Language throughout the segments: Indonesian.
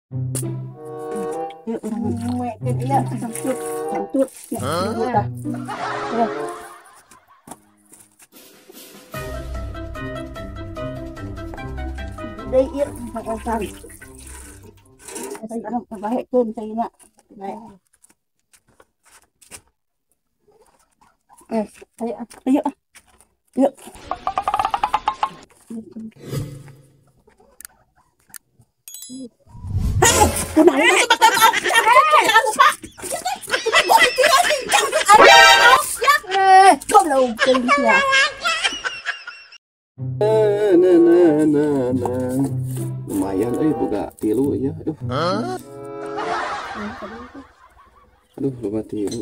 Yuk, nguekin iya, santut, santut. Ya, udah. Ya. Đây yên phải còn cần. Đây nó phải hệ cơn đây nè. Này. Đây, đây ạ. Đây ạ. Yuk. Cái này nó bắt đầu ông jangan lupa. Không đâu kinh ya. Lumayan boga tilu ya. Aduh boga tilu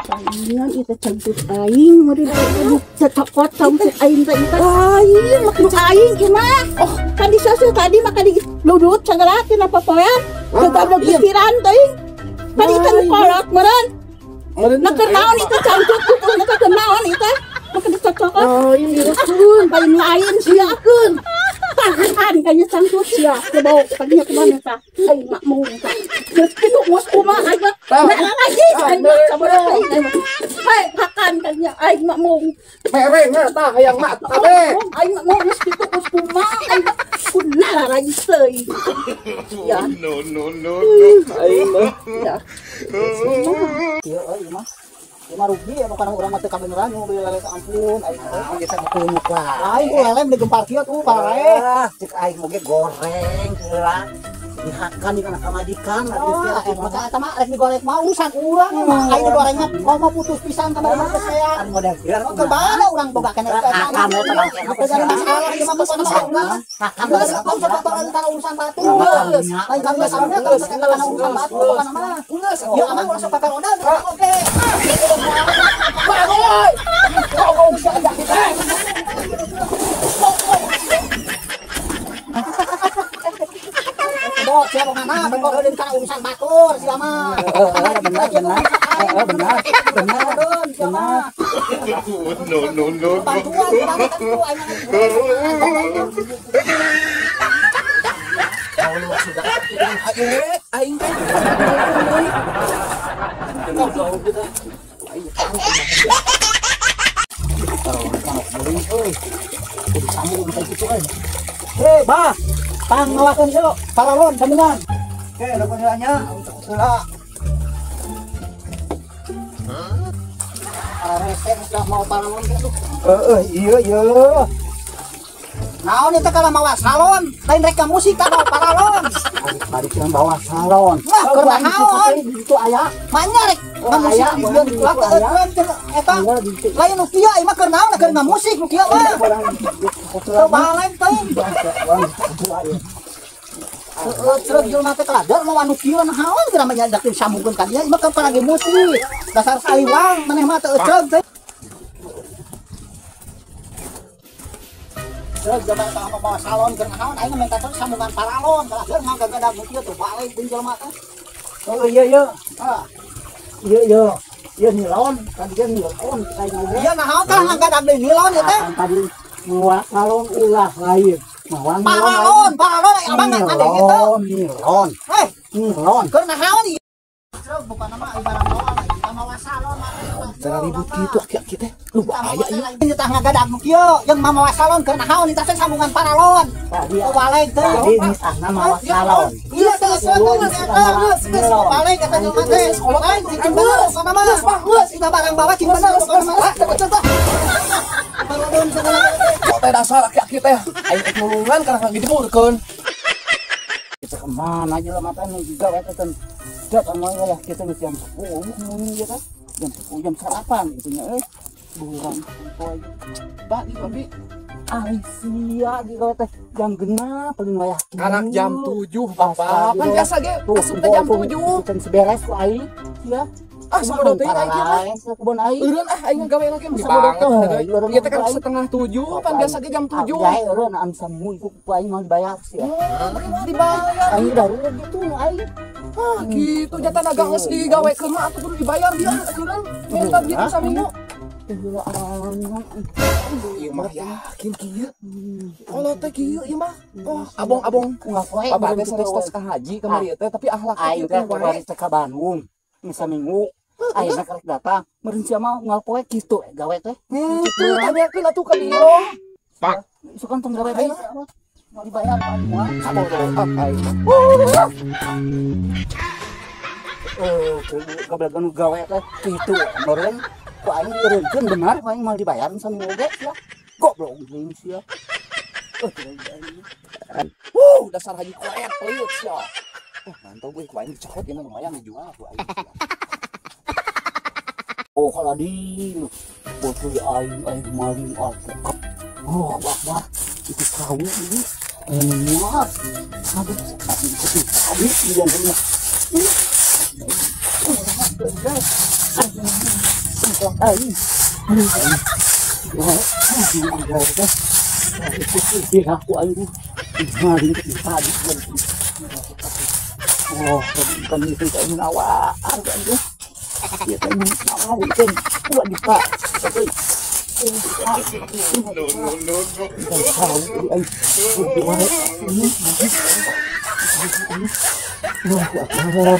Kalian itu cantik aing, mau dibuat cocok cantik aing teh itu. Aing, makhluk aing gimana? Oh, kan di sosial tadi maka di ludut cagalatin apa poyan. Kita ada pikiran teh. Tadi kan kolot meren. Nak kenaon itu cantik itu, nak kenaon itu. Maka dicocokkan. Oh, ini rukun, paling lain siakeun. Tahan kayaknya cantik sia, coba tadinya kemana ta? Aing mak mau ta. Itu mus kumaha aja. Lagi, aing mak sabaraha aing. Hei, hakan kayaknya aing mak mau. Mereng tah hayang mak tabe. Aing mak mau geus kitu mus kumaha aing kunaha lagi seuy. Ya. No. Aing mah. Ya. Ieu euy mah. Cuma rugi ya bukan orang mati kabeneran mau beli lele ampun aing geus kepenyuk lah. Aing lelem digempar kieu tuh parah. Cek aing moge goreng heula. Dihakan di kana kamadikan maka eta mah rek digoreng mah urusan urang mah aing digorengna mau putus pisan ka mana teh saya. Kan model kieu ke bana urang boga kana eta. Kamu tenang. Jadi masalah ieu mah bukan masalah. Kamu coba orang kana urusan batu. Aing kan geus kana urusan batu bukan mah. Geus. Ya amang urang sok kakak roda oke. Bagoy! Kau bisa ajak kita. Bok, siapa mana? Bengkok udah kana urusan batur, siapa? Benar. No. Bantuan, aing hei, bah, pangawasan yuk, paralon, sambungan. Oke, dapat nilainya untuk pula. Resep sudah mau paralon gitu. Iya. Naon itu kalau mau salon, lain reka musik tak mau paralon. Balik yang bawa salon. Wah, karena naon itu aya. Manya rek musik dia dikeluar eta. Lain nu kieu mah keur naon keur musik nu kieu mah. Coba lain teh. Terus jelema teh keladar mau anu kieu naon geura mah nyadak disambungkeun ka dia mah keur lagi musik. Dasar saliwang maneh mah teu euceug teh. Terus jaman ka bawa salon keur naon aing minta terus sambungan paralon keladar mah gagada kieu tuh balik jeung jelema teh. Oh iya. Iya. Iya nilon, tadi dia nilon kayak gitu. Iya naon tah ngagadag deui nilon ieu teh. Tadi muat salon ulah lain. Paralon abang ada gitu. Nilon. Nilon. Keur naon ieu? Bukan nama ibarat doang, kita mawa salon mah. Cara ribut gitu kita. Lu bahaya ieu. Ieu tah ngagadag kieu, jeung mawa salon keur naon eta teh sambungan paralon. Tadi balik teh. Tadi misahna mawa salon. Iya teh geus balik eta jelema teh. Lain cing bener sana mah. Geus kita barang bawa cing bener contoh. Paralon segala. Kok teh dasar laki-laki teh aing nulungan karena diburkeun. Kita kemana aja lah matanya juga ya kan. Tidak mau ya kita jam 10 ya kan. Jam 10 jam sarapan itunya buruan poe. Tapi Aisyah di kau teh jam genap paling layak. Anak jam 7 Bapak. Kan biasa ge masuk jam 7. Kan seberes ku aing ya. Sama teh aing kebon aing. Eureun aing gawe lagi di banget. Ieu teh kan setengah 7 pan biasa ge jam 7. Ya eureun an samun ku aing mau dibayar sih. Dibayar. Aing darurat gitu aing. Gitu jatan agak geus digawekeun mah atuh kudu dibayar dia eureun. Minta gitu saminggu. Ieu mah yakin kieu. Kalau teh kieu ieu mah. Oh, abong-abong Ngapoe pabade sanes ka haji kamari teh tapi akhlak aing teh kemarin teh ka Bandung. Misa minggu. Ayeuna karek datang. Meureun sia mah ngapoe kitu gawe teh. Kitu tanyakeun atuh ka dieu. Sukan tong gawe teh. Mau dibayar ka mah. Goblok anu gawe teh kitu meureun ku aing dieureunkeun benar ku aing mau dibayar saminggu ge sia. Goblok geuning sia. Dasar haji koret pelit sia. Mantap gue ku aing dicokot ieu lumayan dijual ku aing. Oh kalau di botol aing maling alpukat. Oh wah itu kau ini enak. Aduh habis dia punya. Aku aing maling tadi. Oh kan itu kayak awak aja. Ya kan mau kan buat dipak. No.